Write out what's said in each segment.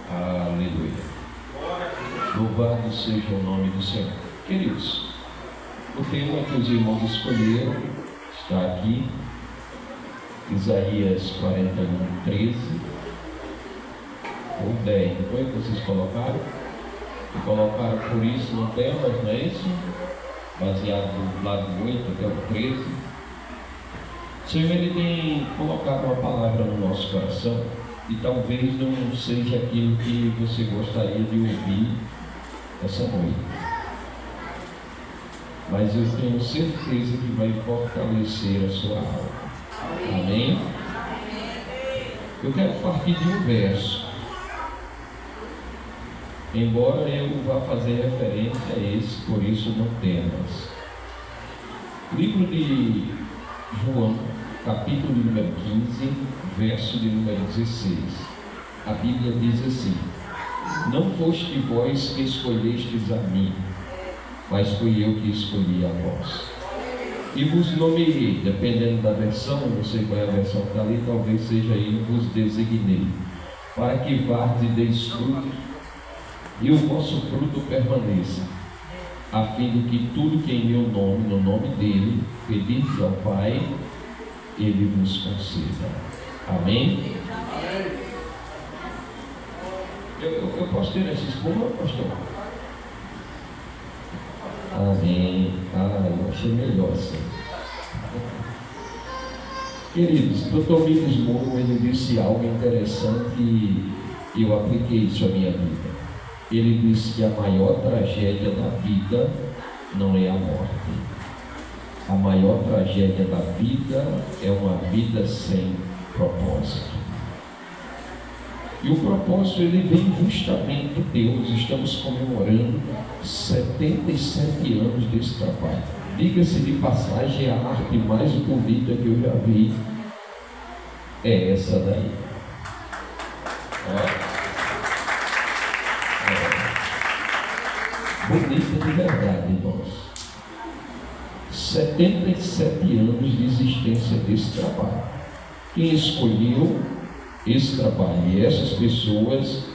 Aleluia. Louvado seja o nome do Senhor. Queridos, o tema que os irmãos escolheram está aqui, Isaías 41, 13 ou 10, não foi que vocês colocaram? E colocaram por isso no tema, não é isso? Baseado no lado 8 até o 13. O Senhor, Ele tem colocado uma palavra no nosso coração e talvez não seja aquilo que você gostaria de ouvir essa noite, mas eu tenho certeza que vai fortalecer a sua alma. Amém? Eu quero partir de um verso, embora eu vá fazer referência a esse, por isso não temas. Livro de João, capítulo número 15, verso de número 16. A Bíblia diz assim: não foste vós que escolhestes a mim, mas fui eu que escolhi a vós. E vos nomeei, dependendo da versão, não sei qual é a versão que está ali, talvez seja aí, vos designei, para que vardes e deis fruto, e o vosso fruto permaneça, a fim de que tudo que em meu nome, no nome dele, pedis ao Pai, ele nos conceda. Amém? Eu posso ter essa espuma, pastor? Amém. Eu achei melhor assim. Queridos, Dr. Miles Moore, ele disse algo interessante e eu apliquei isso à minha vida. Ele disse que a maior tragédia da vida não é a morte. A maior tragédia da vida é uma vida sem propósito. E o propósito, ele vem justamente de Deus. Estamos comemorando 77 anos desse trabalho. Diga-se de passagem, a arte mais bonita que eu já vi é essa daí. Bonita de verdade, irmãos. 77 anos de existência desse trabalho. Quem escolheu esse trabalho e essas pessoas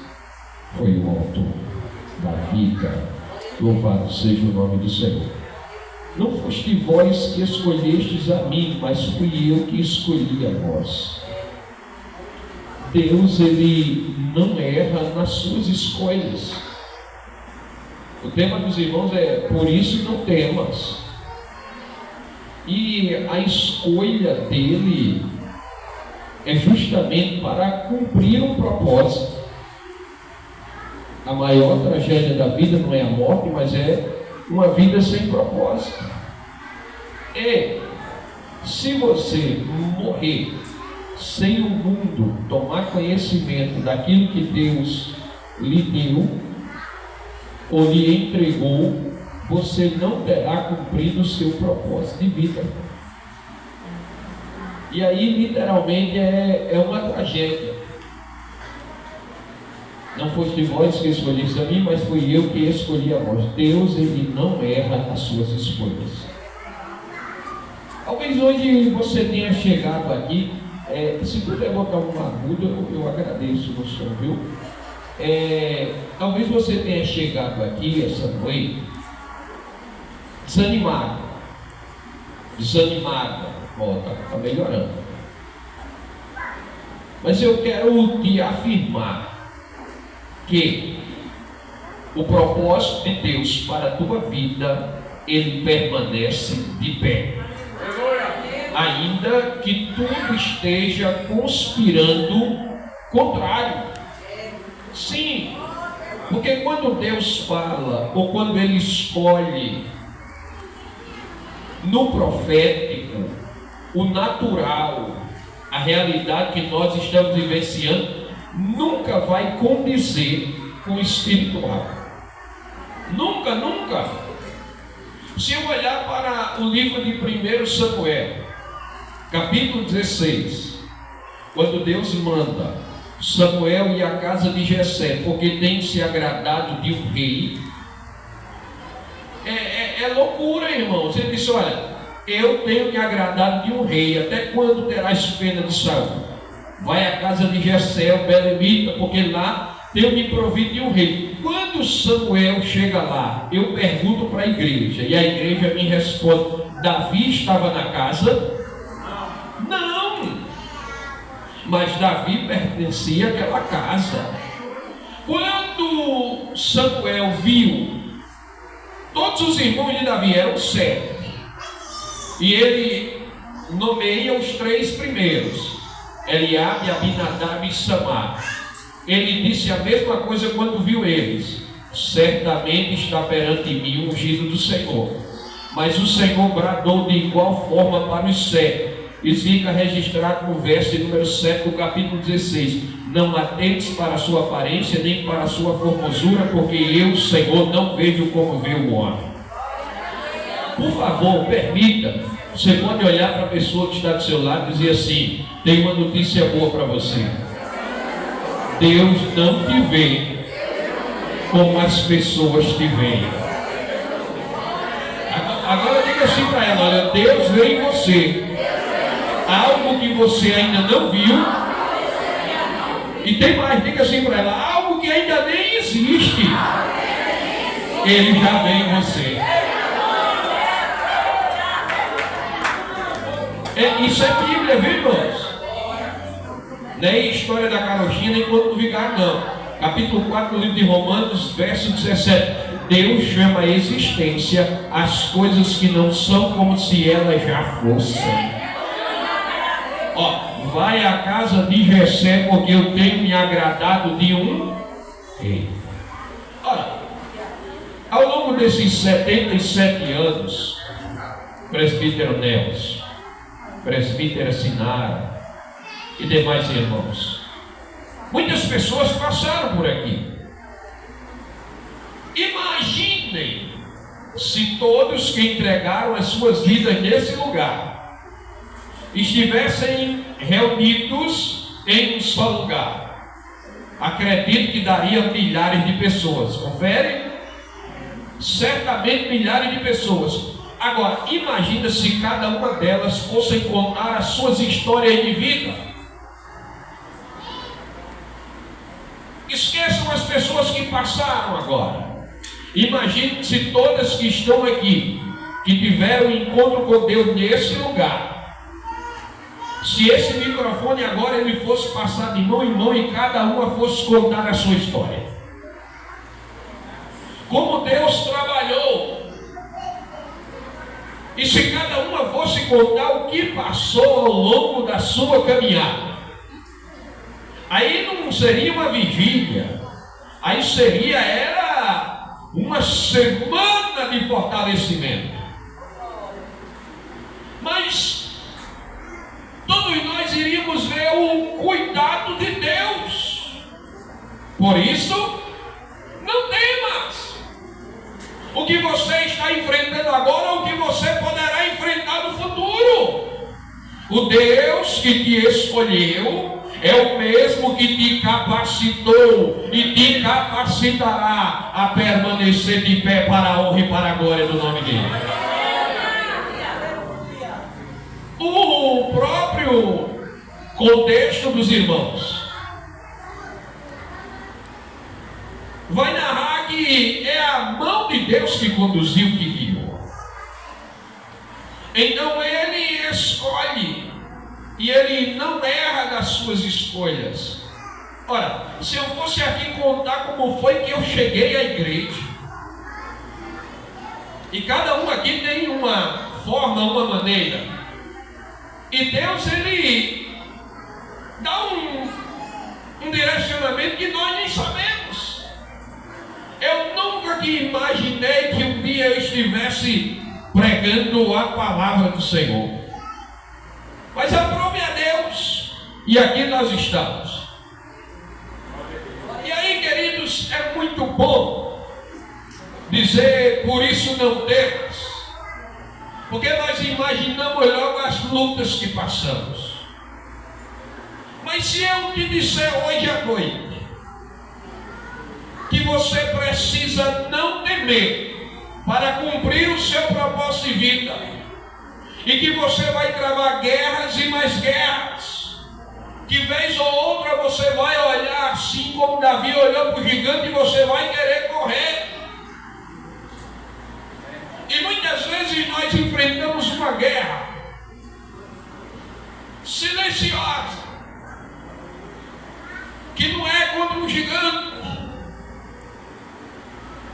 foi o autor da vida. Louvado seja o nome do Senhor. Não foste vós que escolhestes a mim, mas fui eu que escolhi a vós. Deus, ele não erra nas suas escolhas. O tema dos irmãos é: por isso não temas. E a escolha dele é justamente para cumprir um propósito. A maior tragédia da vida não é a morte, mas é uma vida sem propósito. E se você morrer sem o mundo tomar conhecimento daquilo que Deus lhe deu ou lhe entregou, você não terá cumprido o seu propósito de vida. E aí, literalmente, é uma tragédia. Não foste vós que escolheste a mim, mas fui eu que escolhi a vós. Deus, ele não erra nas suas escolhas. Talvez hoje você tenha chegado aqui, se puder botar uma aguda, eu agradeço no som, viu? Talvez você tenha chegado aqui essa noite desanimada, está melhorando. Mas eu quero te afirmar que o propósito de Deus para a tua vida, ele permanece de pé, ainda que tudo esteja conspirando contrário. Sim, porque quando Deus fala, ou quando ele escolhe no profético, o natural, a realidade que nós estamos vivenciando, nunca vai condizer com o espiritual. Nunca, nunca. Se eu olhar para o livro de 1 Samuel, capítulo 16, quando Deus manda Samuel ir à casa de Jessé, porque tem se agradado de um rei, é loucura, irmão. Você disse: olha, eu tenho me agradado de um rei, até quando terás pena de Saul? vai à casa de Jessé, o belemita, porque lá Deus me provide de um rei. Quando Samuel chega lá, eu pergunto para a igreja, e a igreja me responde: Davi estava na casa? Não, mas Davi pertencia àquela casa. Quando Samuel viu, todos os irmãos de Davi eram 7, e ele nomeia os 3 primeiros, Eliabe, Abinadab e Samar. Ele disse a mesma coisa quando viu eles: certamente está perante mim o ungido do Senhor. Mas o Senhor bradou de igual forma para os 7, e fica registrado no verso número 7 do capítulo 16: não atentes para a sua aparência, nem para a sua formosura, porque eu, Senhor, não vejo como vê o homem. Por favor, permita. Você pode olhar para a pessoa que está do seu lado e dizer assim: tem uma notícia boa para você. Deus não te vê como as pessoas te veem. Agora diga assim para ela: olha, Deus vê em você algo que você ainda não viu. E tem mais, diga assim para ela: algo que ainda nem existe, Ele já vê em você. Isso é Bíblia, viu, irmãos? Nem história da carochinha, nem conto do vigário, não. Capítulo 4 do livro de Romanos, verso 17. Deus chama a existência as coisas que não são como se elas já fossem. Ó, vai à casa de Jessé, porque eu tenho me agradado de um rei. Ora, ao longo desses 77 anos, presbítero Nelson, presbítera Sinara e demais irmãos, muitas pessoas passaram por aqui. Imaginem se todos que entregaram as suas vidas nesse lugar estivessem reunidos em um só lugar. Acredito que daria milhares de pessoas. Confere? Certamente milhares de pessoas. Agora, imagina se cada uma delas fosse contar as suas histórias de vida. Esqueçam as pessoas que passaram agora. Imagine se todas que estão aqui, que tiveram um encontro com Deus nesse lugar, se esse microfone agora ele fosse passar de mão em mão e cada uma fosse contar a sua história. Como Deus trabalhou. E se cada uma fosse contar o que passou ao longo da sua caminhada, aí não seria uma vigília, aí era uma semana de fortalecimento. Mas todos nós iríamos ver o cuidado de Deus. Por isso, não temas. O que você está enfrentando agora, o que você poderá enfrentar no futuro. O Deus que te escolheu é o mesmo que te capacitou e te capacitará a permanecer de pé para a honra e para a glória do nome dele. O próprio contexto dos irmãos vai narrar que é a mão de Deus que conduziu, que guiou. Então ele escolhe e ele não erra das suas escolhas. Ora, se eu fosse aqui contar como foi que eu cheguei à igreja, e cada um aqui tem uma forma, uma maneira, e Deus ele dá um direcionamento que nós nem sabemos. Eu nunca que imaginei que um dia eu estivesse pregando a palavra do Senhor. Mas aprove a Deus. E aqui nós estamos. E aí, queridos, é muito bom dizer, por isso não temas. Porque nós imaginamos logo as lutas que passamos. Mas se eu te disser hoje à noite que você precisa não temer para cumprir o seu propósito de vida, e que você vai travar guerras e mais guerras, que vez ou outra você vai olhar assim como Davi olhou para o gigante e você vai querer correr. E muitas vezes nós enfrentamos uma guerra silenciosa, que não é contra um gigante.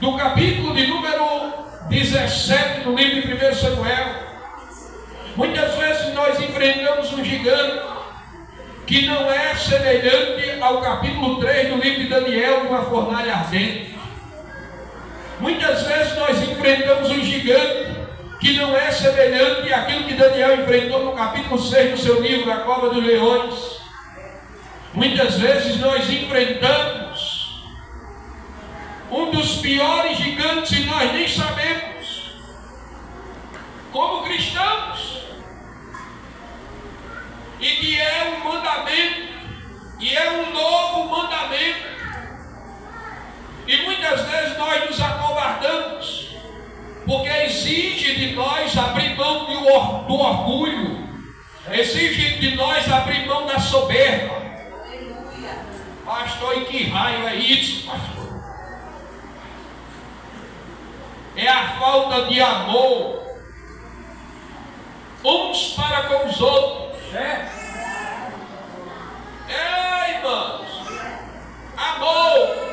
Do capítulo de número 17 do livro de 1 Samuel, muitas vezes nós enfrentamos um gigante que não é semelhante ao capítulo 3 do livro de Daniel, uma fornalha ardente. Muitas vezes nós enfrentamos um gigante que não é semelhante àquilo que Daniel enfrentou no capítulo 6 do seu livro, A Cova dos Leões. Muitas vezes nós enfrentamos um dos piores gigantes e nós nem sabemos, como cristãos, e que é um mandamento, e é um novo mandamento, e muitas vezes nós nos acovardamos, porque exige de nós abrir mão do orgulho, exige de nós abrir mão da soberba. Pastor, e que raio é isso, pastor? É a falta de amor uns para com os outros. Irmãos, amor.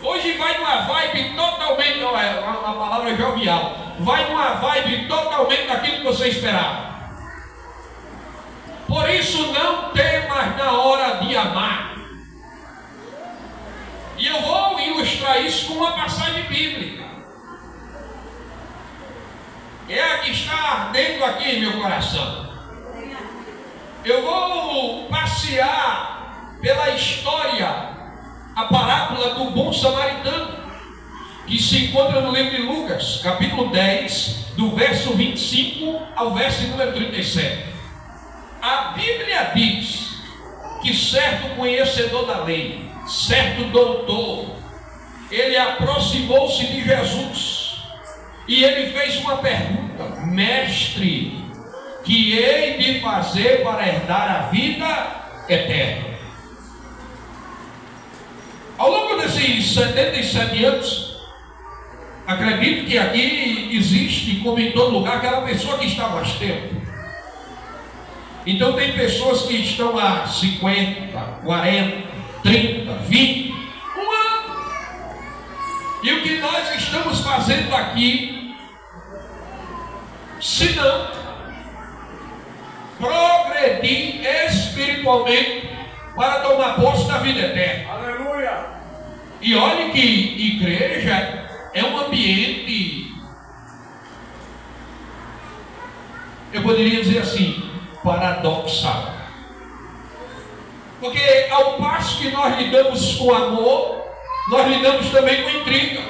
Hoje vai numa vibe totalmente, não é uma palavra jovial, vai numa vibe totalmente daquilo que você esperava. Por isso não temas na hora de amar. E eu vou ilustrar isso com uma passagem bíblica. É a que está ardendo aqui em meu coração. Eu vou passear pela história, a parábola do bom samaritano, que se encontra no livro de Lucas, capítulo 10, do verso 25 ao verso número 37. A Bíblia diz que certo conhecedor da lei, certo doutor, ele aproximou-se de Jesus e ele fez uma pergunta: mestre, que hei de fazer para herdar a vida eterna? Ao longo desses 77 anos, acredito que aqui existe, como em todo lugar, aquela pessoa que está há mais tempo. Então tem pessoas que estão há 50, 40, 30, 20, um ano. E o que nós estamos fazendo aqui, se não progredir espiritualmente para tomar posse da vida eterna. Aleluia! E olhe que igreja é um ambiente, eu poderia dizer assim, paradoxal. Porque ao passo que nós lidamos com amor, nós lidamos também com intriga.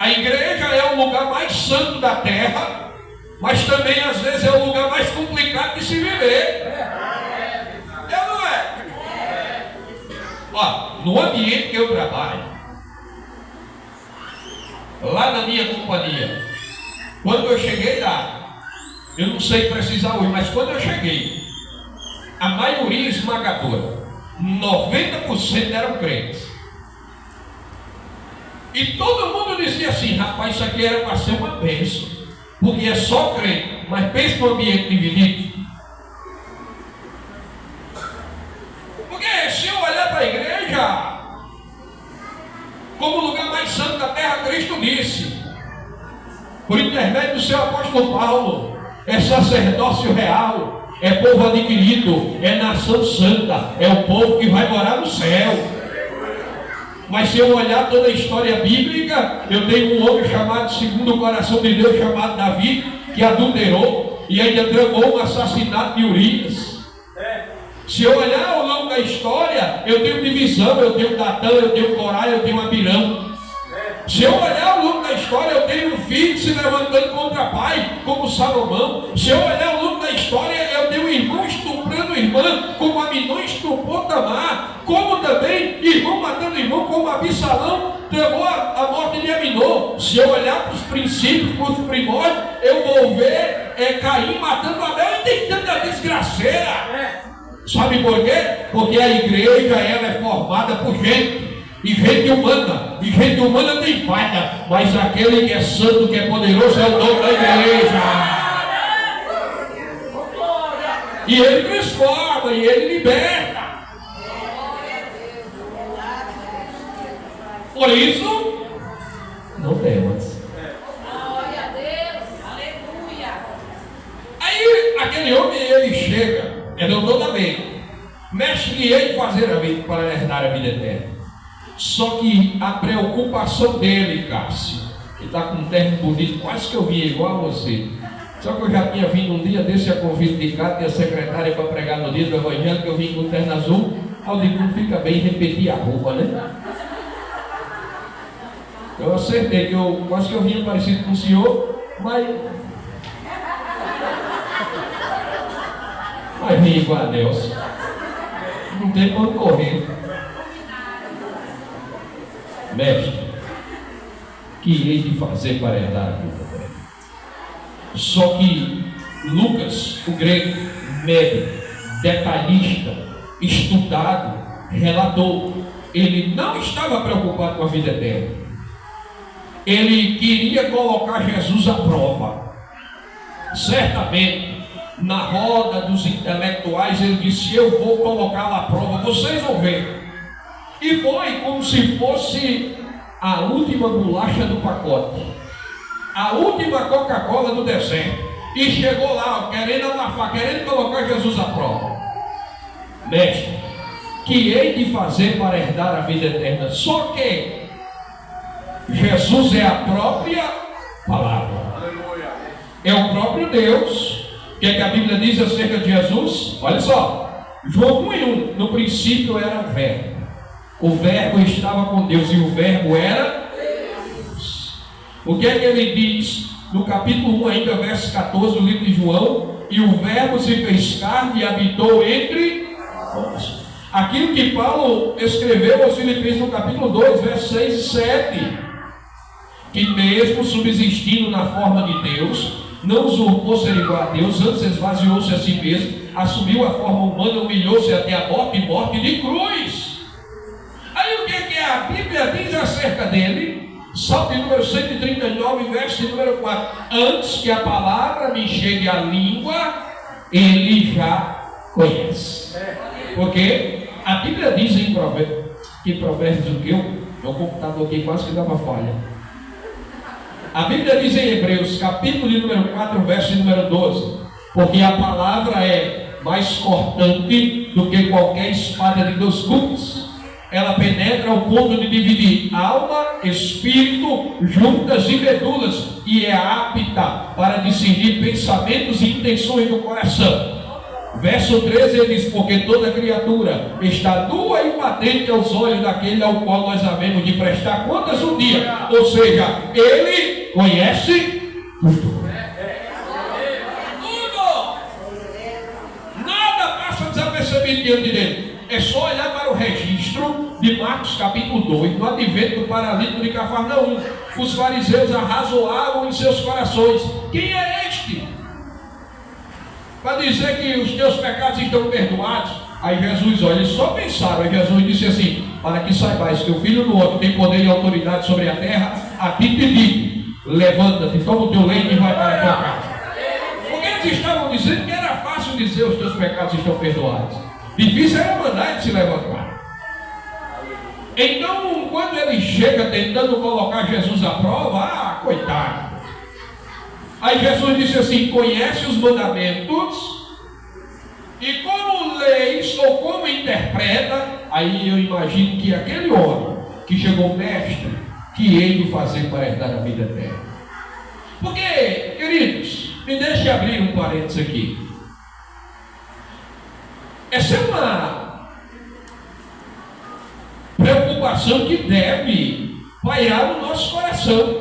A igreja é o lugar mais santo da terra, mas também às vezes é o lugar mais complicado de se viver. É ou não é? Ó, no ambiente que eu trabalho, lá na minha companhia, quando eu cheguei lá, eu não sei precisar hoje, mas quando eu cheguei, a maioria esmagadora, 90% eram crentes. E todo mundo dizia assim: rapaz, isso aqui era para ser uma bênção, porque é só crente. Mas pense no ambiente dividido. Porque se eu olhar para a igreja como o lugar mais santo da terra, Cristo disse, por intermédio do seu apóstolo Paulo, é sacerdócio real, é povo adquirido, é nação santa, é o povo que vai morar no céu. Mas se eu olhar toda a história bíblica, eu tenho um homem chamado, segundo o coração de Deus, chamado Davi, que adulterou e ainda tramou o assassinato de Urias. Se eu olhar ao longo da história, eu tenho divisão, eu tenho Datã, eu tenho Corá, eu tenho Abirão. Se eu olhar ao longo da história, eu tenho um filho se levantando contra pai, como Salomão. Se eu olhar ao longo da história, eu tenho irmão estuprando irmã, como Aminon estuprou Tamar. Como também irmão matando irmão, como Absalão. Temor a morte de Aminon. Se eu olhar para os princípios, para os primórdios, eu vou ver Caim matando Abel e tem tanta desgraceira. Sabe por quê? Porque a igreja ela é formada por gente. E gente humana. E gente humana tem falha. Mas aquele que é santo, que é poderoso, é o dono da igreja. E ele transforma, e ele liberta. Por isso, não temas. Glória a Deus, aleluia. Aí, aquele homem, ele chega, é doutor da lei, mestre, hei de fazer a vida para herdar a vida eterna. Só que a preocupação dele, Cássio, que está com um terno bonito, quase que eu vi igual a você. Só que eu já tinha vindo um dia desse a convite de cá, tinha secretária para pregar no dia do evangelho, que eu vim com o terno azul. Aí eu digo, não fica bem repetir a roupa, né? Eu acertei que eu quase que eu vinha parecido com o senhor, mas vim igual a Deus. Não tem como correr. Mestre, que irei de fazer para herdar a vida? Só que Lucas, o grego, médico, detalhista, estudado, relator, ele não estava preocupado com a vida eterna. Ele queria colocar Jesus à prova. Certamente, na roda dos intelectuais, ele disse: eu vou colocá-lo à prova, vocês vão ver. E foi como se fosse a última bolacha do pacote, a última Coca-Cola do deserto. E chegou lá, querendo abafar, querendo colocar Jesus à prova. Mestre, que hei de fazer para herdar a vida eterna? Só que Jesus é a própria palavra. É o próprio Deus. O que é que a Bíblia diz acerca de Jesus? Olha só, João 1:1, no princípio era o verbo. O verbo estava com Deus e o verbo era Deus. O que é que ele diz no capítulo 1 ainda, verso 14 do livro de João? E o verbo se fez carne e habitou entre nós. Aquilo que Paulo escreveu aos Filipenses no capítulo 2, versos 6 e 7. Que mesmo subsistindo na forma de Deus, não usurpou ser igual a Deus, antes esvaziou-se a si mesmo, assumiu a forma humana, humilhou-se até a morte e morte de cruz. Aí o que a Bíblia diz acerca dele? Salmo número 139, verso número 4. Antes que a palavra me chegue à língua, ele já conhece. Porque a Bíblia diz em Provérbios o que? Meu computador aqui quase que dava falha. A Bíblia diz em Hebreus, capítulo número 4, verso número 12: porque a palavra é mais cortante do que qualquer espada de 2 gumes. Ela penetra ao ponto de dividir alma, espírito, juntas e medulas, e é apta para discernir pensamentos e intenções do coração. Verso 13 ele diz: porque toda criatura está nua e patente aos olhos daquele ao qual nós havemos de prestar contas um dia. Ou seja, ele conhece tudo. Tudo. Nada passa desapercebido diante dele. É só olhar para o registro de Marcos capítulo 2, no advento do paralítico de Cafarnaum. Os fariseus arrazoavam em seus corações: quem é este? Para dizer que os teus pecados estão perdoados. Aí Jesus, olha, eles só pensaram. Aí Jesus disse assim: para que saibais que o Filho do Homem tem poder e autoridade sobre a terra, aqui te digo, levanta-te, toma o teu leite e vai para a tua casa. Porque eles estavam dizendo que era fácil dizer os teus pecados estão perdoados. Difícil era mandar ele se levantar. Então, quando ele chega tentando colocar Jesus à prova, coitado. Aí Jesus disse assim: conhece os mandamentos, e como leis ou como interpreta. Aí eu imagino que aquele homem que chegou, mestre, que hei de fazer para herdar a vida eterna? Porque, queridos, me deixe abrir um parênteses aqui. Essa é uma preocupação que deve pairar no nosso coração.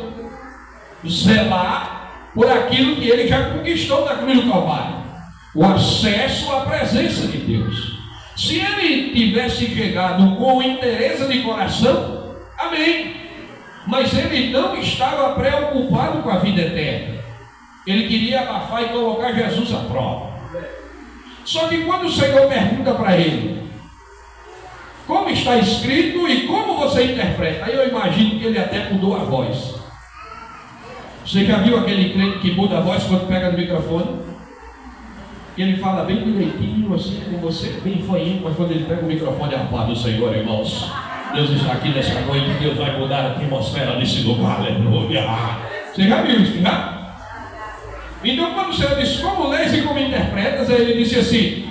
Zelar por aquilo que ele já conquistou na cruz do Calvário, o acesso à presença de Deus. Se ele tivesse chegado com interesse de coração, amém, Mas ele não estava preocupado com a vida eterna. Ele queria abafar e colocar Jesus à prova. Só que quando o Senhor pergunta para ele, como está escrito e como você interpreta, aí eu imagino que ele até mudou a voz. Você já viu aquele crente que muda a voz quando pega no microfone? Ele fala bem direitinho, assim, com você, bem fanhinho, mas quando ele pega o microfone, é a paz do Senhor, irmãos. Deus está aqui nessa noite, Deus vai mudar a atmosfera desse lugar, aleluia. Você já viu isso, já? Então, quando o Senhor disse, como lês e como interpretas, aí ele disse assim: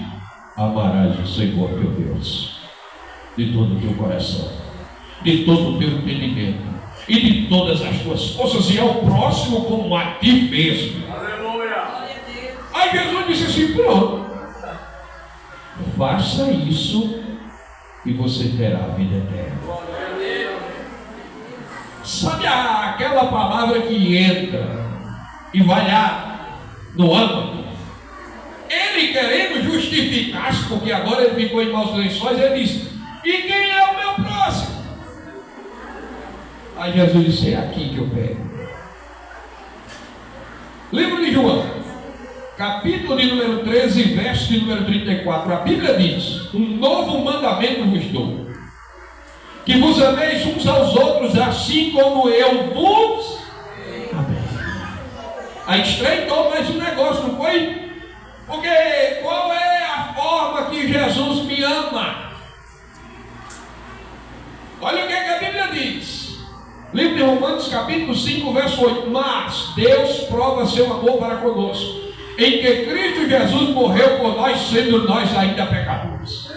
amarás o Senhor teu Deus de todo o teu coração, de todo o teu entendimento e de todas as tuas forças, e ao próximo como a ti mesmo. Aleluia. Aí Jesus disse assim: pronto, faça isso e você terá a vida eterna. Sabe aquela palavra que entra e vai lá no âmago? Ele querendo justificar-se, porque agora ele ficou em maus lençóis, ele disse: e quem é o meu próximo? Aí Jesus disse: é aqui que eu pego. Livro de João, capítulo de número 13, verso de número 34. A Bíblia diz: um novo mandamento vos dou, que vos ameis uns aos outros, assim como eu vos amei. Aí estreitou mais um negócio, não foi? Porque qual é a forma que Jesus me ama? Olha o que a Bíblia diz. Livro de Romanos, capítulo 5, verso 8. Mas Deus prova seu amor para conosco, em que Cristo Jesus morreu por nós, sendo nós ainda pecadores.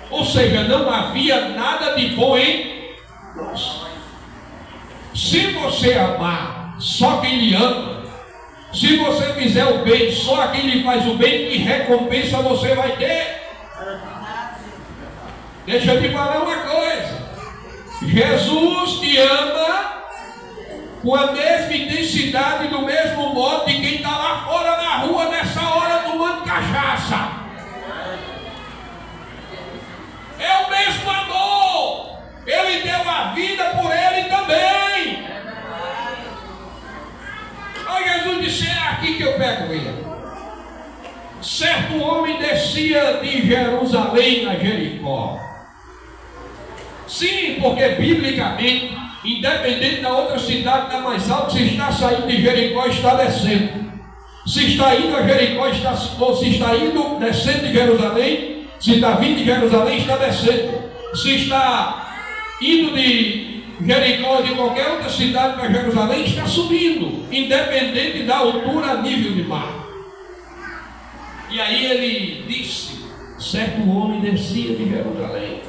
Ou seja, não havia nada de bom em nós. Se você amar só quem lhe ama, se você fizer o bem só a quem lhe faz o bem, que recompensa você vai ter? Deixa eu te falar uma coisa. Jesus te ama com a mesma intensidade, do mesmo modo de quem está lá fora na rua nessa hora tomando cachaça. É o mesmo amor. Ele deu a vida por ele também. Aí Jesus disse: é aqui que eu pego ele. Certo homem descia de Jerusalém a Jericó. Sim, porque biblicamente, independente da outra cidade da mais alta, se está saindo de Jericó, está descendo. Se está indo a Jericó, ou se está indo, descendo de Jerusalém, se está vindo de Jerusalém, está descendo. Se está indo de Jericó ou de qualquer outra cidade para Jerusalém, está subindo, independente da altura a nível de mar. E aí ele disse: certo homem descia de Jerusalém.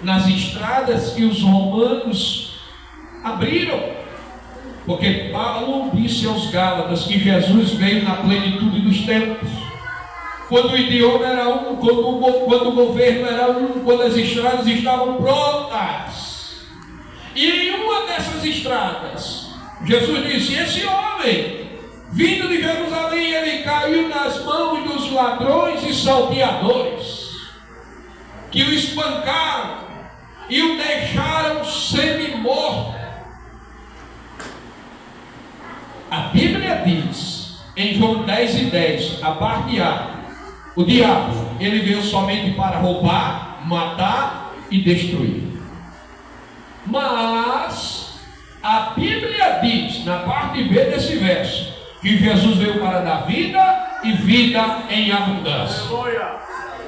Nas estradas que os romanos abriram, porque Paulo disse aos Gálatas que Jesus veio na plenitude dos tempos, quando o idioma era um, quando o governo era um, quando as estradas estavam prontas. E em uma dessas estradas, Jesus disse: esse homem, vindo de Jerusalém, ele caiu nas mãos dos ladrões e salteadores, que o espancaram e o deixaram semi-morto. A Bíblia diz, em João 10:10, a parte A: o diabo, ele veio somente para roubar, matar e destruir. Mas a Bíblia diz, na parte B desse verso, que Jesus veio para dar vida e vida em abundância.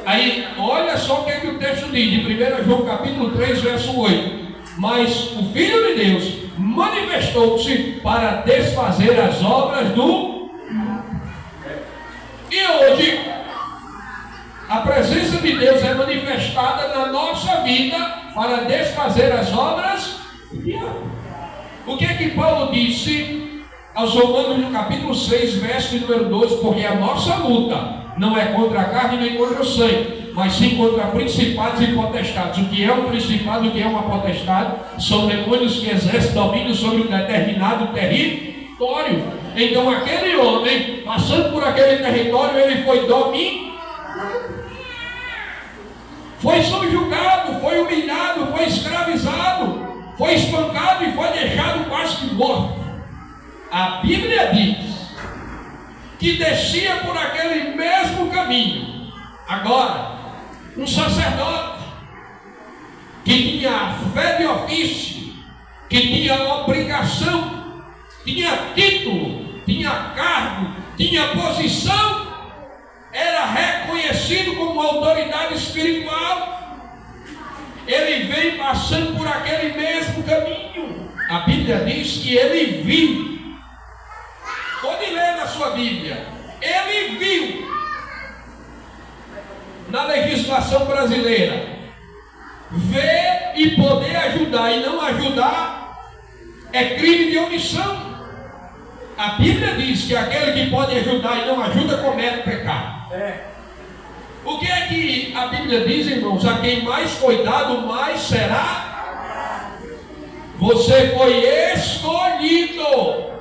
Aí, olha só o que o texto diz, de 1 João capítulo 3, verso 8. Mas o Filho de Deus manifestou-se para desfazer as obras do... E hoje, a presença de Deus é manifestada na nossa vida para desfazer as obras do diabo. O que é que Paulo disse aos Romanos no capítulo 6, verso de número 12? Porque a nossa luta não é contra a carne nem contra o sangue, mas sim contra principados e potestades. O que é um principado, o que é uma potestade? São demônios que exercem domínio sobre um determinado território. Então aquele homem, passando por aquele território, ele foi dominado, foi subjugado, foi humilhado, foi escravizado. foi espancado e foi deixado quase que morto. A Bíblia diz que descia por aquele mesmo caminho. Agora, um sacerdote que tinha fé de ofício, que tinha obrigação, tinha título, tinha cargo, tinha posição, era reconhecido como autoridade espiritual. Ele vem passando por aquele mesmo caminho. A Bíblia diz que ele viu. Pode ler na sua Bíblia. Ele viu. Na legislação brasileira, ver e poder ajudar e não ajudar é crime de omissão. A Bíblia diz que aquele que pode ajudar e não ajuda comete pecado. O que é que a Bíblia diz, irmãos? A quem mais foi dado, mais será. Você foi escolhido.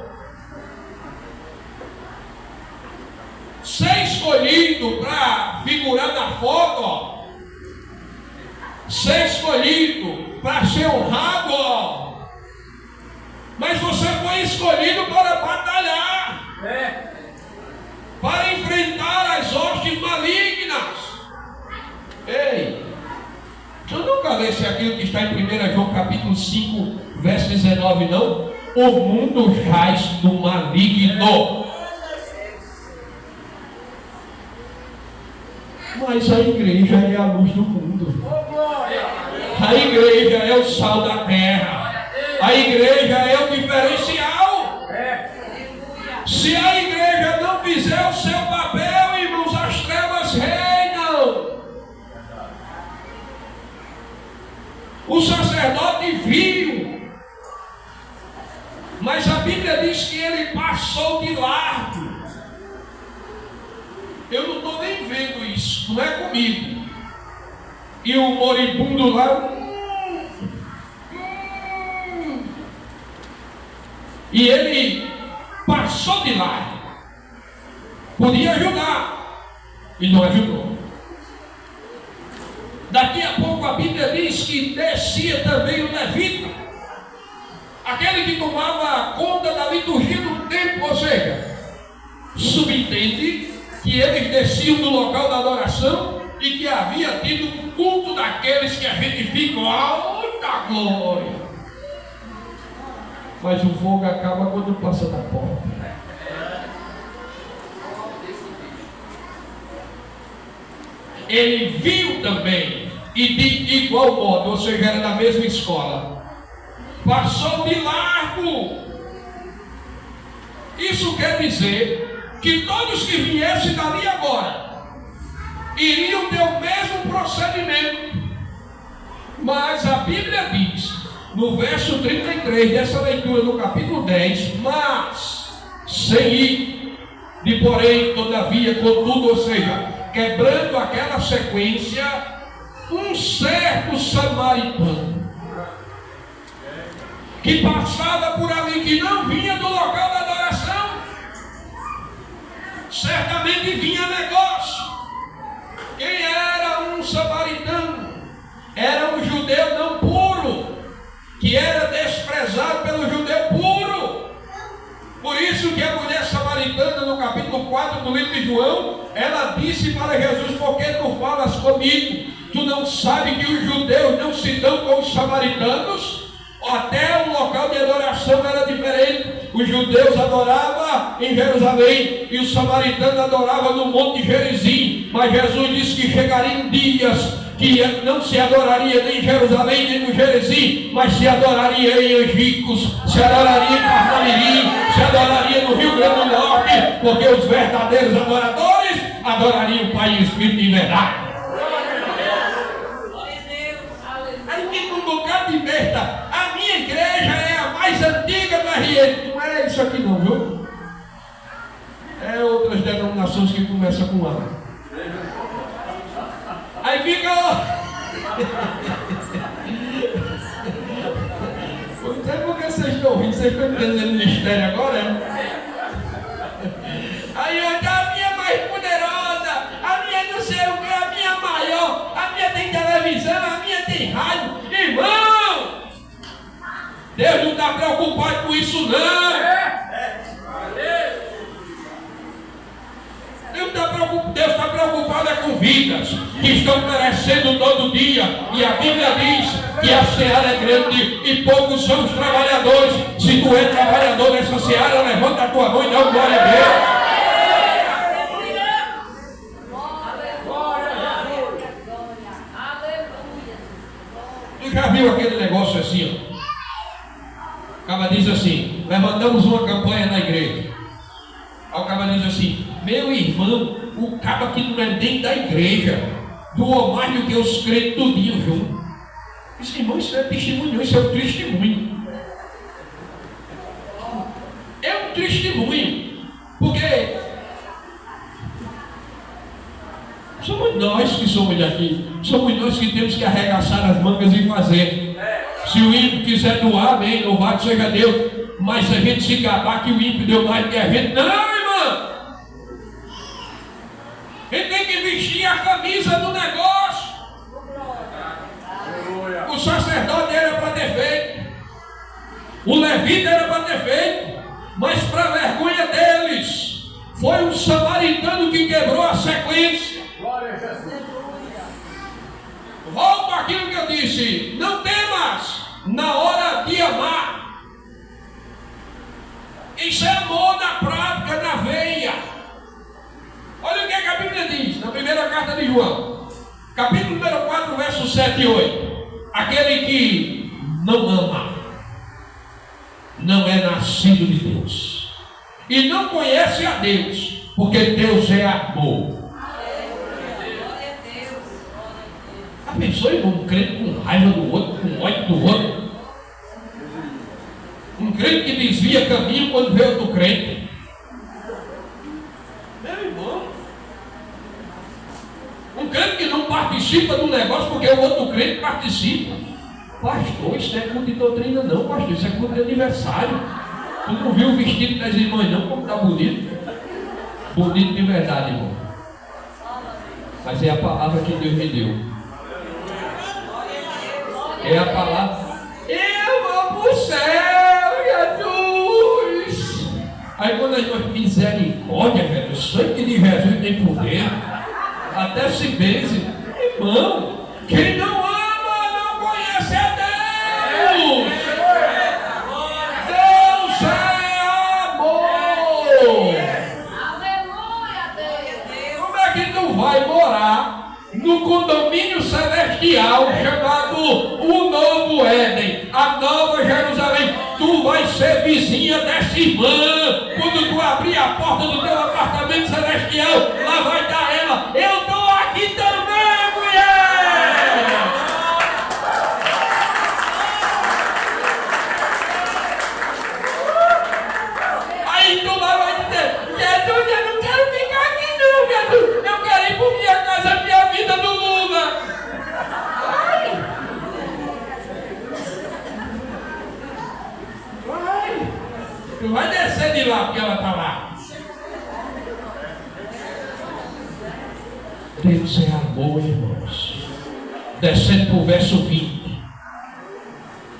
Ser escolhido para figurar na foto, ser escolhido para ser honrado, mas você foi escolhido para batalhar, para enfrentar as hostes malignas. Ei, você nunca lesse aquilo que está em 1 João capítulo 5, verso 19, não? O mundo jaz no maligno. Mas a igreja é a luz do mundo. A igreja é o sal da terra. A igreja é o diferencial. Se a igreja não fizer o seu papel, irmãos, as trevas reinam. O sacerdote viu, mas a Bíblia diz que ele passou de largo. Eu não estou nem vendo isso, não é comigo. E o moribundo lá. E ele passou de lá. Podia ajudar. E não ajudou. Daqui a pouco a Bíblia diz que descia também o levita. Aquele que tomava conta da liturgia do templo, ou seja, subentende que eles desciam do local da adoração e que havia tido um culto daqueles que a gente fica, alta glória. Mas o fogo acaba quando passa da porta. Ele viu também, e de igual modo, ou seja, era da mesma escola, passou de largo. Isso quer dizer que todos que viessem dali agora iriam ter o mesmo procedimento. Mas a Bíblia diz, no verso 33 dessa leitura do capítulo 10, mas sem ir, de porém, todavia, contudo, ou seja, quebrando aquela sequência, um certo samaritano que passava por ali, que não vinha do local da adoração, certamente vinha negócio. Quem era um samaritano? Era um judeu não puro, que era desprezado pelo judeu puro. Por isso que a mulher samaritana, no capítulo 4 do livro de João, ela disse para Jesus: por que tu falas comigo? Tu não sabes que os judeus não se dão com os samaritanos? Até o local de adoração era diferente. Os judeus adoravam em Jerusalém e os samaritanos adoravam no Monte Gerizim. Mas Jesus disse que chegariam dias que não se adoraria nem em Jerusalém nem no Gerizim, mas se adoraria em Angicos, se adoraria em Carnamirim, se adoraria no Rio Grande do Norte, porque os verdadeiros adoradores adorariam o Pai em espírito e verdade. Aí fica um bocado de besta. A minha igreja é a mais antiga do RN. Não é isso aqui não, viu? É outras denominações que começam com A. Aí fica. Não sei por que vocês estão rindo, vocês estão entendendo o mistério agora, é? Aí a minha é mais poderosa, a minha não sei o que, a minha maior, a minha tem televisão, a minha tem rádio. Irmão! isso não. Deus está preocupado com vidas que estão perecendo todo dia. E a Bíblia diz que a seara é grande e poucos são os trabalhadores. Se tu é trabalhador nessa seara, levanta a tua mão e dá glória a Deus. Tu já viu aquele negócio assim? Ó? O cara diz assim: levantamos uma campanha na igreja. Aí o cara diz assim: meu irmão, o cara que não é nem da igreja doou mais do que os crentes tudinho junto. Esse irmão, isso não é testemunho, isso é um testemunho. É um testemunho. Porque somos nós que somos daqui. Somos nós que temos que arregaçar as mangas e fazer. Se o ímpio quiser doar, amém, louvado seja Deus. Mas se a gente se gabar que o ímpio deu mais que a gente, não, irmão. A gente tem que vestir a camisa do negócio. O sacerdote era para ter feito. O levita era para ter feito. Mas para vergonha deles, foi um samaritano que quebrou a sequência. Volto àquilo que eu disse: não temas na hora de amar. Isso é amor na prática, na veia. Olha o que a Bíblia diz na primeira carta de João, capítulo número 4, versos 7 e 8. Aquele que não ama não é nascido de Deus e não conhece a Deus, porque Deus é amor. A pessoa, irmão, um crente com raiva do outro, com ódio do outro. Um crente que desvia caminho quando vê outro crente. Meu irmão. Um crente que não participa do negócio porque o outro crente participa. Pastor, isso não é culto de doutrina não, pastor. Isso é culto de aniversário. Tu não viu o vestido das irmãs não, como está bonito? Bonito de verdade, irmão. Mas é a palavra que Deus me deu. É a palavra. Eu vou para o céu, Jesus. Aí quando nós vamos, misericórdia, velho, o sangue de Jesus tem poder. Até se benze. Irmão, quem não ama não conhece a Deus. Deus é amor. Aleluia, Deus. Como é que tu vai morar no condomínio celestial chamado o Novo Éden, a Nova Jerusalém? Tu vai ser vizinha dessa irmã. Quando tu abrir a porta do teu apartamento celestial, lá vai estar ela. Eu estou aqui também, mulher. Aí tu lá vai dizer: Jesus, eu não quero ficar aqui não, Jesus. Eu quero ir para minha casa, minha vida do Lula. Tu vai descer de lá porque ela está lá. Deus é amor, irmãos. Descendo para o verso 20.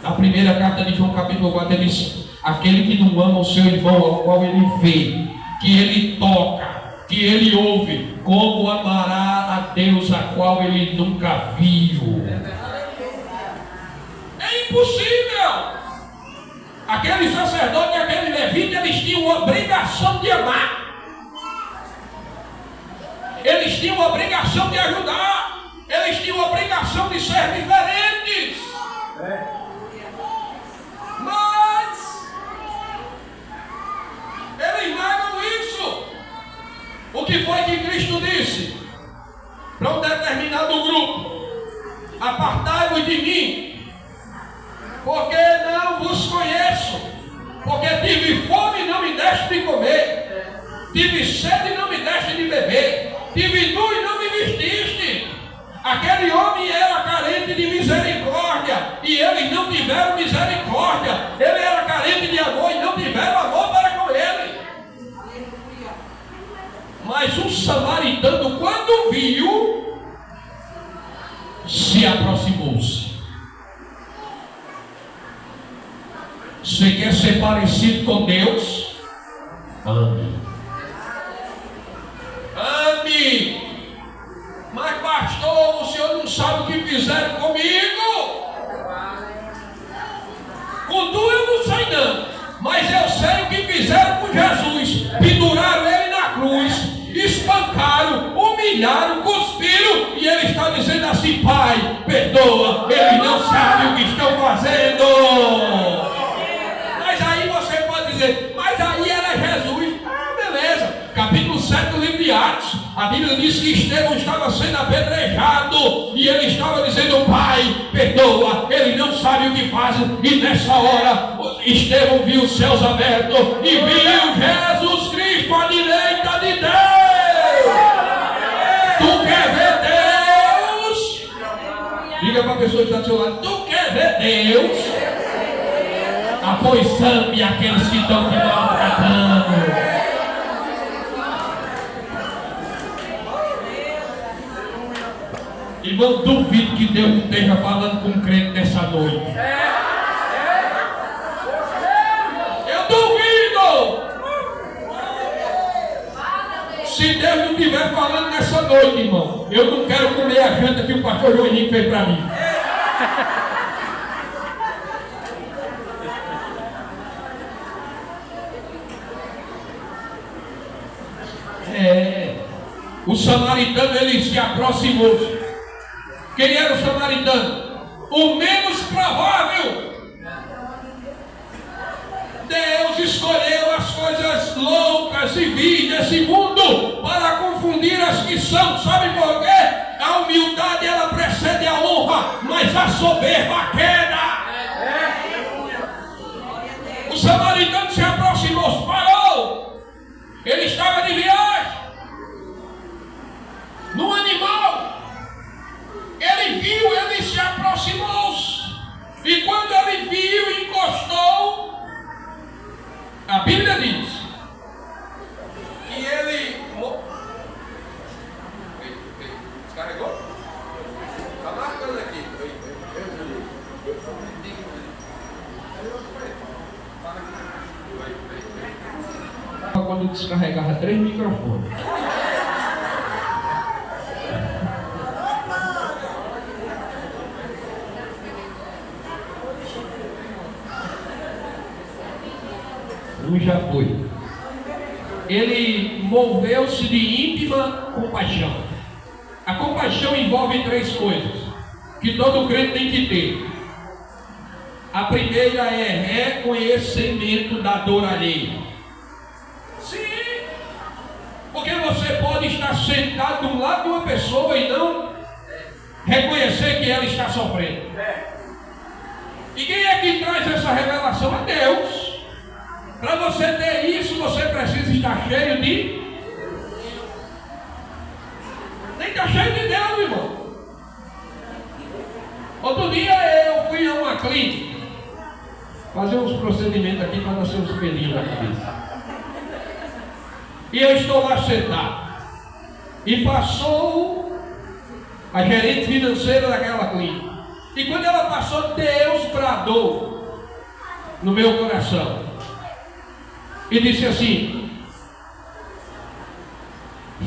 Na primeira carta de João, capítulo 4, ele diz: aquele que não ama o seu irmão, ao qual ele vê, que ele toca, que ele ouve, como amará a Deus, a qual ele nunca viu? É impossível. Aquele sacerdote e aquele levita, eles tinham obrigação de amar. Eles tinham obrigação de ajudar. Eles tinham obrigação de ser diferentes. Mas eles negam isso. O que foi que Cristo disse para um determinado grupo? Apartai-vos de mim, porque não vos conheço. Porque tive fome e não me deste de comer, tive sede e não me deste de beber, tive nu e não me vestiste. Aquele homem era carente de misericórdia e eles não tiveram misericórdia. Ele era carente de amor e não tiveram amor para com ele. Mas o samaritano, quando viu, se aproximou-se. Você quer ser parecido com Deus? Ame. Ame. Mas pastor, o senhor não sabe o que fizeram comigo? Com tu eu não sei não, mas eu sei o que fizeram com Jesus. Penduraram ele na cruz, espancaram, humilharam, cuspiram, e ele está dizendo assim: Pai, perdoa, eles não sabem o que estão fazendo. Mas aí você pode dizer: mas aí era Jesus. Ah, beleza. Capítulo 7 do livro de Atos, a Bíblia diz que Estevão estava sendo apedrejado e ele estava dizendo: Pai, perdoa, eles não sabem o que fazem. E nessa hora Estevão viu os céus abertos e viu Jesus Cristo à direita de Deus. Tu quer ver Deus? Diga para a pessoa que está do seu lado: tu quer ver Deus? Após ame aqueles que estão te maltratando. Irmão, duvido que Deus não esteja falando com um crente nessa noite. Eu duvido. Se Deus não estiver falando nessa noite, irmão, eu não quero comer a janta que o pastor João Henrique fez para mim. O samaritano, ele se aproximou. Quem era o samaritano? O menos provável. Deus escolheu as coisas loucas e vis desse mundo para confundir as que são. Sabe por quê? A humildade, ela precede a honra, mas a soberba a queda. O samaritano se aproximou, parou. Ele estava de viagem no animal. Ele viu, ele se aproximou. E quando ele viu e encostou, a Bíblia diz que ele descarregou? Está marcando aqui. Quando descarregava 3 microfones. Um já foi. Ele moveu-se de íntima compaixão. A compaixão envolve 3 coisas que todo crente tem que ter. A primeira é reconhecimento da dor alheia. Sim, porque você pode estar sentado do lado de uma pessoa e não reconhecer que ela está sofrendo. E quem é que traz essa revelação? É Deus. Para você ter isso, você precisa estar cheio de... Tem que estar cheio de Deus, irmão. Outro dia eu fui a uma clínica fazer uns procedimentos aqui para nascer uns pelinhos na cabeça. E eu estou lá sentado. E passou a gerente financeira daquela clínica. E quando ela passou, Deus bradou no meu coração. E disse assim: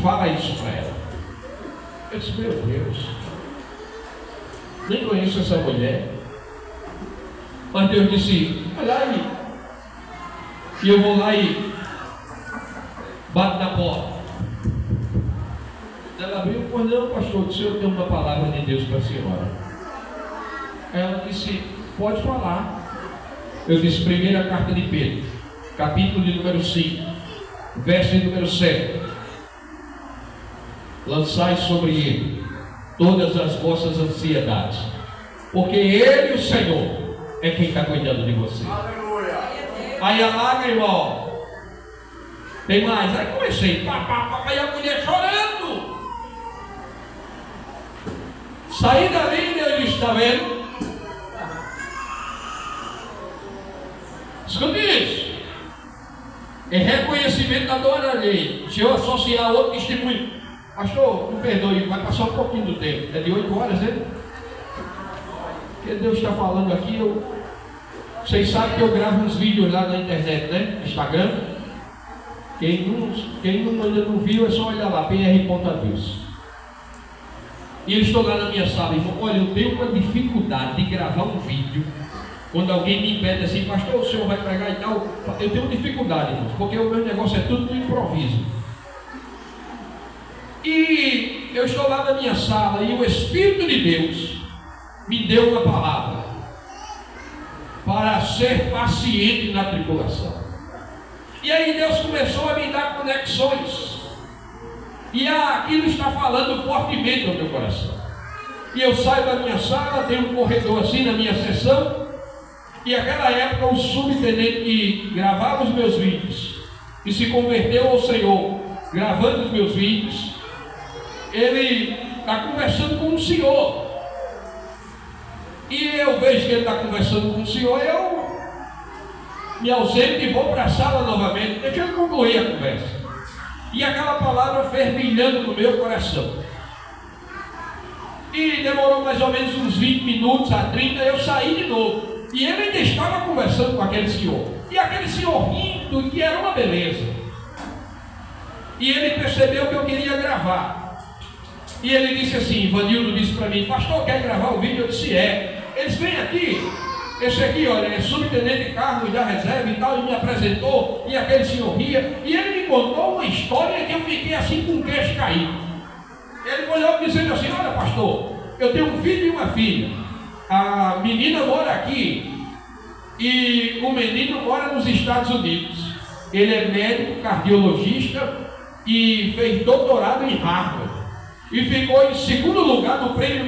fala isso para ela. Eu disse: meu Deus, nem conheço essa mulher. Mas Deus disse: olha aí. E eu vou lá e bato na porta. Ela abriu: pois não, pastor, o senhor tem uma palavra de Deus para a senhora. Ela disse: pode falar. Eu disse: primeira carta de Pedro, capítulo de número 5, verso de número 7. Lançai sobre ele todas as vossas ansiedades, porque ele, o Senhor, é quem está cuidando de você. Aleluia. Aí a lágrima, ó. Tem mais. Aí comecei, e a mulher chorando. Saí dali e eu disse: está vendo? Escute isso. É reconhecimento da dor alheia. Se eu associar outro testemunho: pastor, me perdoe, vai passar um pouquinho do tempo. É de 8 horas, né? Porque Deus está falando aqui, eu Vocês sabem que eu gravo uns vídeos lá na internet, né? Instagram. Quem ainda não viu, é só olhar lá, PR.Deus. E eu estou lá na minha sala, irmão. Olha, eu tenho uma dificuldade de gravar um vídeo. Quando alguém me impede assim, pastor, o senhor vai pregar e tal. Eu tenho dificuldade, irmão, porque o meu negócio é tudo no improviso. E eu estou lá na minha sala e o Espírito de Deus me deu uma palavra para ser paciente na tribulação. E aí Deus começou a me dar conexões. E aquilo está falando fortemente no meu coração. E eu saio da minha sala, tem um corredor assim na minha sessão. E naquela época o subtenente que gravava os meus vídeos e se converteu ao Senhor, gravando os meus vídeos, ele está conversando com o senhor. E eu vejo que ele está conversando com o senhor, eu me ausento e vou para a sala novamente. Deixa eu concluir a conversa. E aquela palavra fervilhando no meu coração. E demorou mais ou menos uns 20 minutos a 30, eu saí de novo. E ele ainda estava conversando com aquele senhor. E aquele senhor rindo, que era uma beleza. E ele percebeu que eu queria gravar. E ele disse assim, Ivanildo disse para mim, pastor, quer gravar o vídeo? Eu disse, é. Eles vêm aqui. Esse aqui, olha, é subtenente Carlos da reserva e tal, e me apresentou, e aquele senhor ria, e ele me contou uma história que eu fiquei assim com o queixo caído. Ele olhou dizendo assim, olha pastor, eu tenho um filho e uma filha, a menina mora aqui, e o menino mora nos Estados Unidos. Ele é médico, cardiologista, e fez doutorado em Harvard, e ficou em segundo lugar no prêmio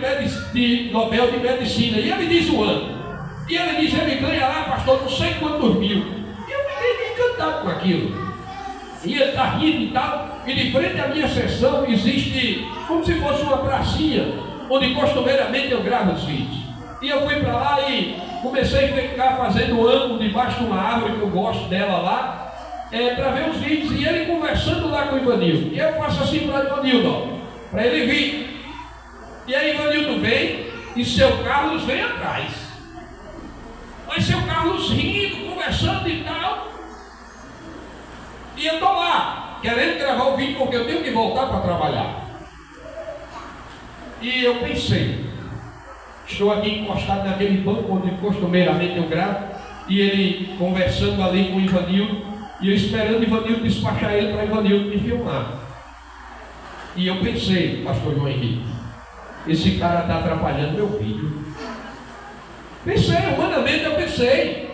Nobel de Medicina, e ele diz o ano. E ele diz, ele ganha lá, pastor, não sei quantos mil. E eu fiquei encantado com aquilo. E ele está rindo e tal. E de frente à minha sessão existe como se fosse uma pracinha, onde costumeiramente eu gravo os vídeos. E eu fui para lá e comecei a ficar fazendo ângulo debaixo de uma árvore que eu gosto dela lá, para ver os vídeos. E ele conversando lá com o Ivanildo. E eu faço assim para o Ivanildo, para ele vir. E aí Ivanildo vem e seu Carlos vem atrás. Mas seu Carlos rindo, conversando e tal. E eu estou lá, querendo gravar o vídeo, porque eu tenho que voltar para trabalhar. E eu pensei, estou aqui encostado naquele banco onde costumeiramente eu gravo, e ele conversando ali com o Ivanildo, e eu esperando o Ivanildo despachar ele para o Ivanildo me filmar. E eu pensei, pastor João Henrique, esse cara está atrapalhando meu vídeo. Pensei, humanamente eu pensei.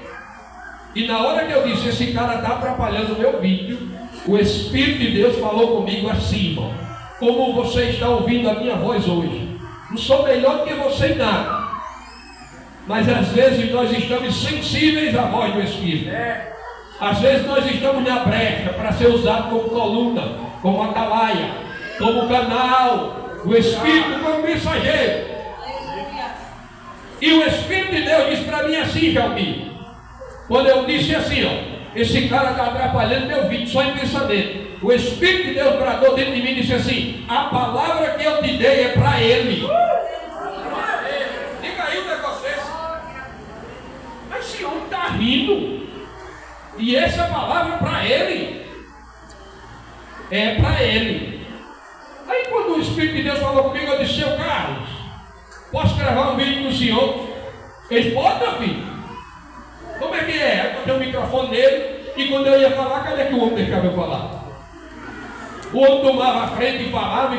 E na hora que eu disse, esse cara está atrapalhando o meu vídeo, o Espírito de Deus falou comigo assim, irmão, como você está ouvindo a minha voz hoje. Não sou melhor do que você em nada. Mas às vezes nós estamos sensíveis à voz do Espírito. Às vezes nós estamos na brecha para ser usado como coluna, como atalaia, como canal, o Espírito como mensageiro. E o Espírito de Deus disse para mim assim, Jalmir, quando eu disse assim, ó, esse cara está atrapalhando meu vídeo, só em pensamento. O Espírito de Deus bradou dentro de mim e disse assim, a palavra que eu te dei é para ele. Diga aí o negócio desse. Mas esse homem está rindo. E essa palavra para ele. É para ele. Aí quando o Espírito de Deus falou comigo, eu disse, seu Carlos, posso gravar um vídeo do senhor? Ele disse, pode, meu filho. Como é que é? Aí eu botei o microfone dele, e quando eu ia falar, cadê que o homem deixava eu falar? O homem tomava a frente e falava.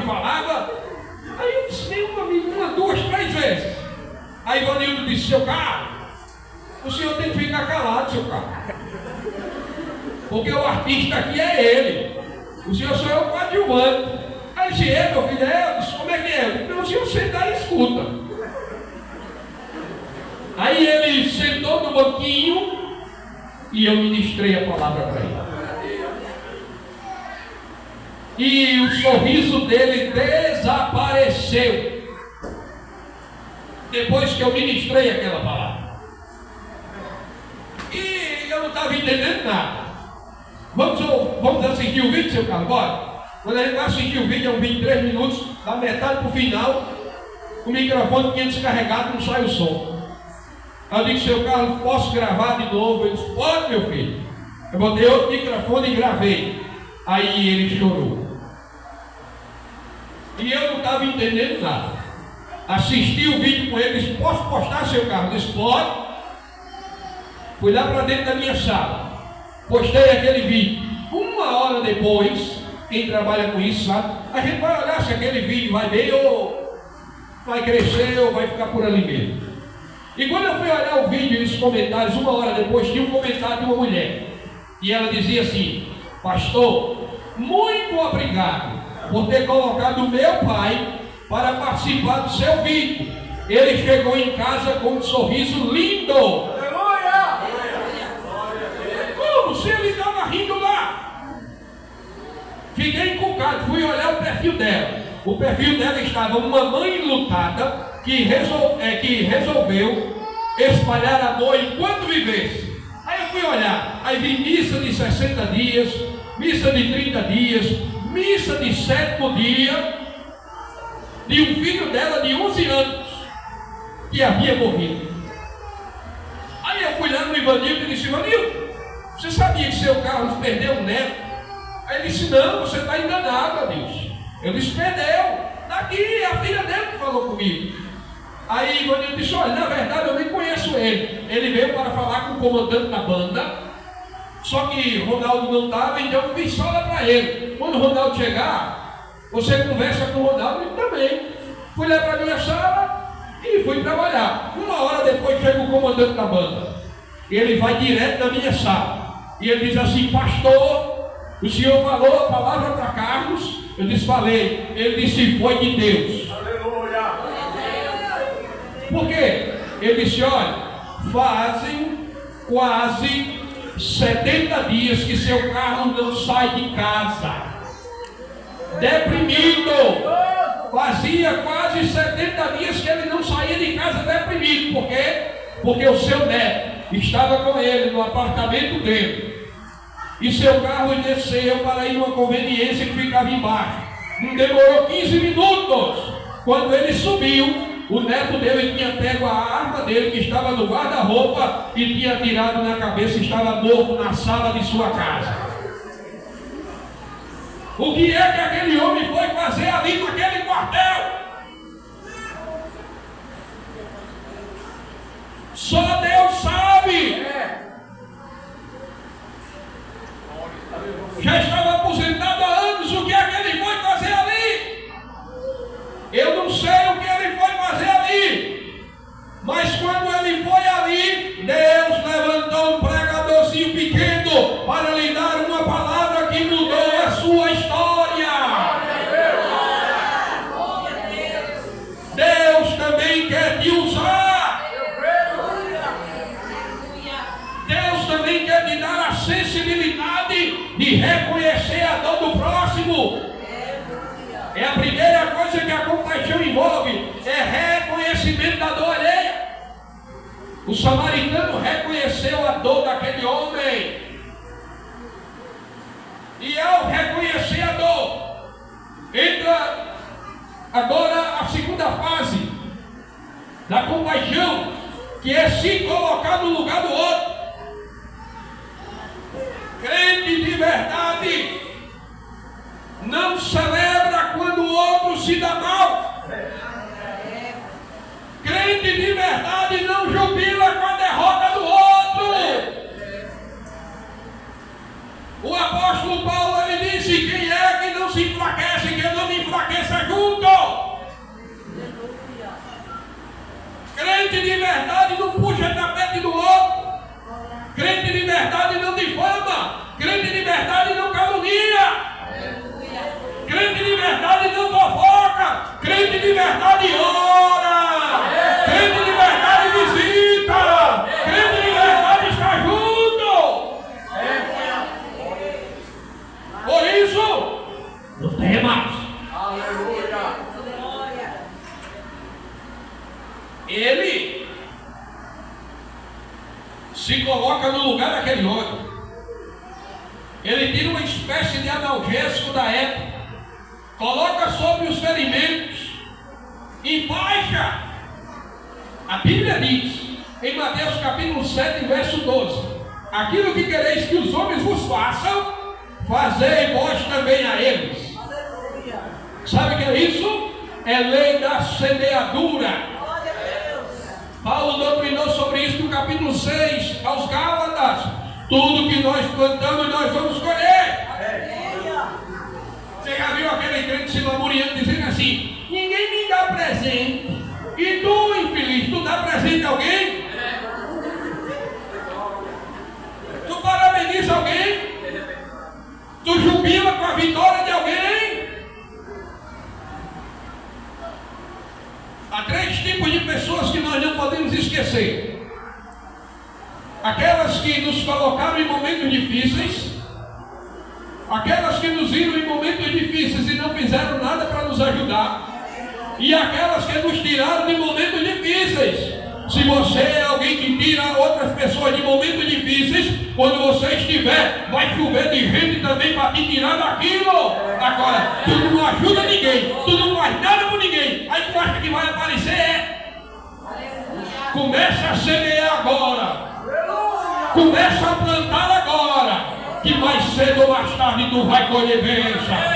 Aí eu disse, uma, duas, três vezes. Aí Ivanildo disse, seu Carlos, o senhor tem que ficar calado, seu Carlos. Porque o artista aqui é ele. O senhor só é o coadjuvante. Aí disse, meu filho, eu disse, como é que é? Eu disse, o senhor senta e escuta. Aí ele sentou no banquinho e eu ministrei a palavra para ele. E o sorriso dele desapareceu depois que eu ministrei aquela palavra. E eu não estava entendendo nada. Vamos assistir o vídeo, seu Carlos? Bora. Quando a gente vai assistir o vídeo, é um vídeo de 3 minutos, da metade para o final, o microfone tinha descarregado, não sai o som. Aí eu disse: seu Carlos, posso gravar de novo? Ele disse: pode, meu filho. Eu botei outro microfone e gravei. Aí ele chorou. E eu não estava entendendo nada. Assisti o vídeo com ele, disse: posso postar, seu Carlos? Ele disse: pode. Fui lá para dentro da minha sala, postei aquele vídeo. Uma hora depois, quem trabalha com isso sabe, a gente vai olhar se aquele vídeo vai bem ou vai crescer ou vai ficar por ali mesmo. E quando eu fui olhar o vídeo e os comentários, uma hora depois, tinha um comentário de uma mulher. E ela dizia assim: pastor, muito obrigado por ter colocado o meu pai para participar do seu vídeo. Ele chegou em casa com um sorriso lindo. Como se ele estava rindo lá? Fiquei encucado, fui olhar o perfil dela. O perfil dela estava uma mãe lutada que resolveu espalhar amor enquanto vivesse. Aí eu fui olhar, aí vi missa de 60 dias, missa de 30 dias, missa de 7º dia, de um filho dela de 11 anos, que havia morrido. Aí eu fui lá no Ivanildo e disse: Ivanildo, você sabia que seu Carlos perdeu um neto? Aí ele disse: não, você está enganado, Adilson. Eu disse: perdeu. Daqui, é a filha dele que falou comigo. Aí Ivanildo disse: olha, na verdade eu nem conheço ele. Ele veio para falar com o comandante da banda, só que Ronaldo não estava, então eu fiz só lá para ele. Quando o Ronaldo chegar, você conversa com o Ronaldo e também. Fui lá para a minha sala e fui trabalhar. Uma hora depois chega o comandante da banda. Ele vai direto da minha sala. E ele diz assim: pastor, o senhor falou a palavra para Carlos? Eu disse: falei. Ele disse: foi de Deus. Aleluia. Por quê? Ele disse: olha, fazem quase 70 dias que seu Carlos não sai de casa. Deprimido. Fazia quase 70 dias que ele não saía de casa deprimido. Por quê? Porque o seu neto estava com ele no apartamento dele. E seu carro desceu para ir numa conveniência que ficava embaixo. Não demorou 15 minutos. Quando ele subiu, o neto dele tinha pego a arma dele, que estava no guarda-roupa, e tinha atirado na cabeça e estava morto na sala de sua casa. O que é que aquele homem foi fazer ali naquele quartel? Só Deus sabe. Já estava aposentado há anos. O que é que ele foi fazer ali? Eu não sei o que ele foi fazer ali. Mas quando ele foi ali, Deus levantou um pregadorzinho pequeno para lhe dar uma palavra que mudou a sua história. Deus também quer te usar. Deus também quer te dar a sensibilidade de reconhecer a dor do próximo. É a primeira coisa que a compaixão envolve, é reconhecimento da dor alheia. O samaritano reconheceu a dor daquele homem. E ao reconhecer a dor, entra agora a segunda fase da compaixão, que é se colocar no lugar do outro. Crente de verdade não celebra quando o outro se dá mal. Crente de verdade não jubila com a derrota do outro. O apóstolo Paulo, ele disse: quem é que não se enfraquece, que eu não me enfraqueça junto. Crente de verdade não puxa tapete do outro. Crente de verdade não difama. Crente de verdade não calunia. Crente de verdade não fofoca. Crente de verdade ora. Crente de verdade visita. Crente de verdade está junto. Por isso, não temas. Aleluia. Ele se coloca no lugar daquele homem. Ele tira uma espécie de analgésico da época, coloca sobre os ferimentos, enfaixa. A Bíblia diz: em Mateus capítulo 7, verso 12: aquilo que quereis que os homens vos façam, fazei vós também a eles. Sabe o que é isso? É lei da semeadura. Paulo doutrinou sobre isso no capítulo 6 aos Gálatas: tudo que nós plantamos, nós vamos colher. Você já viu aquele crente se lamuriando dizendo assim: ninguém me dá presente, e tu, infeliz, tu dá presente a alguém? Tu parabeniza alguém? Tu jubila com a vitória de alguém? Há 3 tipos de pessoas que nós não podemos esquecer: aquelas que nos colocaram em momentos difíceis, aquelas que nos viram em momentos difíceis e não fizeram nada para nos ajudar, e aquelas que nos tiraram de momentos difíceis. Se você é alguém que tira outras pessoas de momentos difíceis, quando você estiver, vai chover de gente também para te tirar daquilo. Agora, tu não ajuda ninguém, tu não faz nada por ninguém, aí tu acha que vai aparecer? Começa a semear agora, começa a plantar agora, que mais cedo ou mais tarde tu vai colher bênção.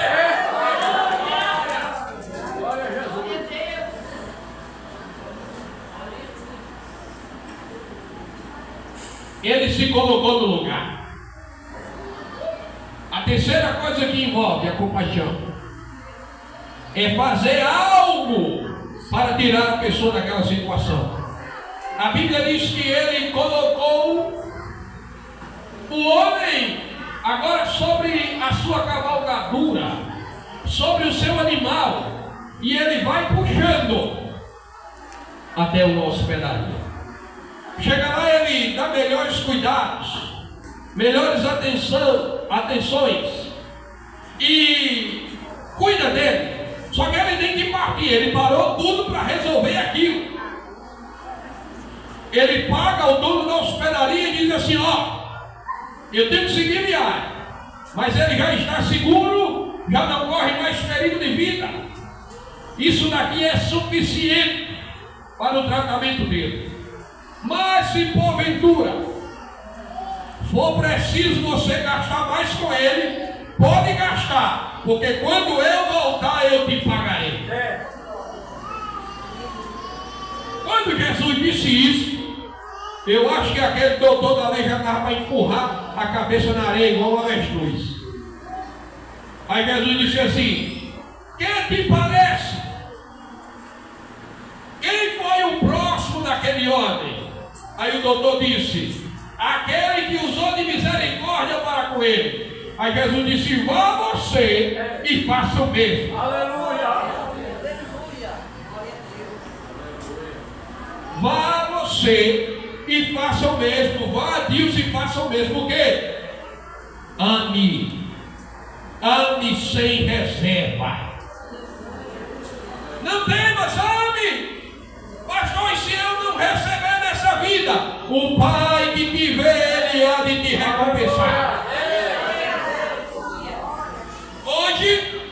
Ele se colocou no lugar. A terceira coisa que envolve a compaixão é fazer algo para tirar a pessoa daquela situação. A Bíblia diz que ele colocou o homem agora sobre a sua cavalgadura, sobre o seu animal, e ele vai puxando até uma hospedaria. Chega lá, ele dá melhores cuidados, melhores atenções e cuida dele. Só que ele tem que partir. Ele parou tudo para resolver aquilo. Ele paga o dono da hospedaria e diz assim: ó, eu tenho que seguir viagem, mas ele já está seguro, já não corre mais perigo de vida. Isso daqui é suficiente para o tratamento dele. Mas se porventura for preciso você gastar mais com ele, pode gastar, porque quando eu voltar eu te pagarei. Quando Jesus disse isso, eu acho que aquele doutor da lei já estava para empurrar a cabeça na areia igual uma avestruz. Aí Jesus disse assim: que te parece? Quem foi o próximo daquele homem? Aí o doutor disse: aquele que usou de misericórdia para com ele. Aí Jesus disse: vá você e faça o mesmo. Aleluia! Vá você e faça o mesmo. Vá a Deus e faça o mesmo. Por quê? Ame. Ame sem reserva. Não temas, ame. Pastor, e se eu não receber nessa vida, o Pai que te vê, ele há de te recompensar. Hoje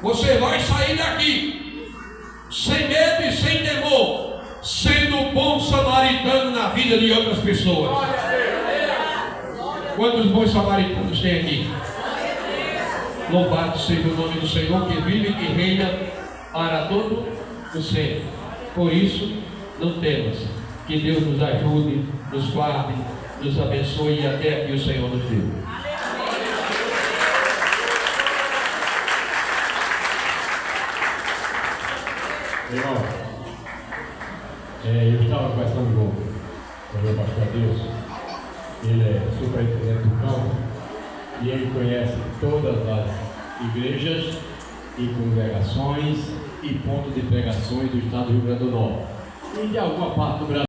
você vai sair daqui sem medo e sem temor, sendo um bom samaritano na vida de outras pessoas. Quantos bons samaritanos tem aqui? Louvado seja o nome do Senhor, que vive e que reina para todo o sempre. Por isso, não temas. Que Deus nos ajude, nos guarde, nos abençoe, e até aqui o Senhor nos deu. Irmão, eu estava conversando com o meu pastor Deus. Ele é superintendente do campo e ele conhece todas as igrejas e congregações e pontos de pregações do estado do Rio Grande do Norte e de alguma parte do Brasil.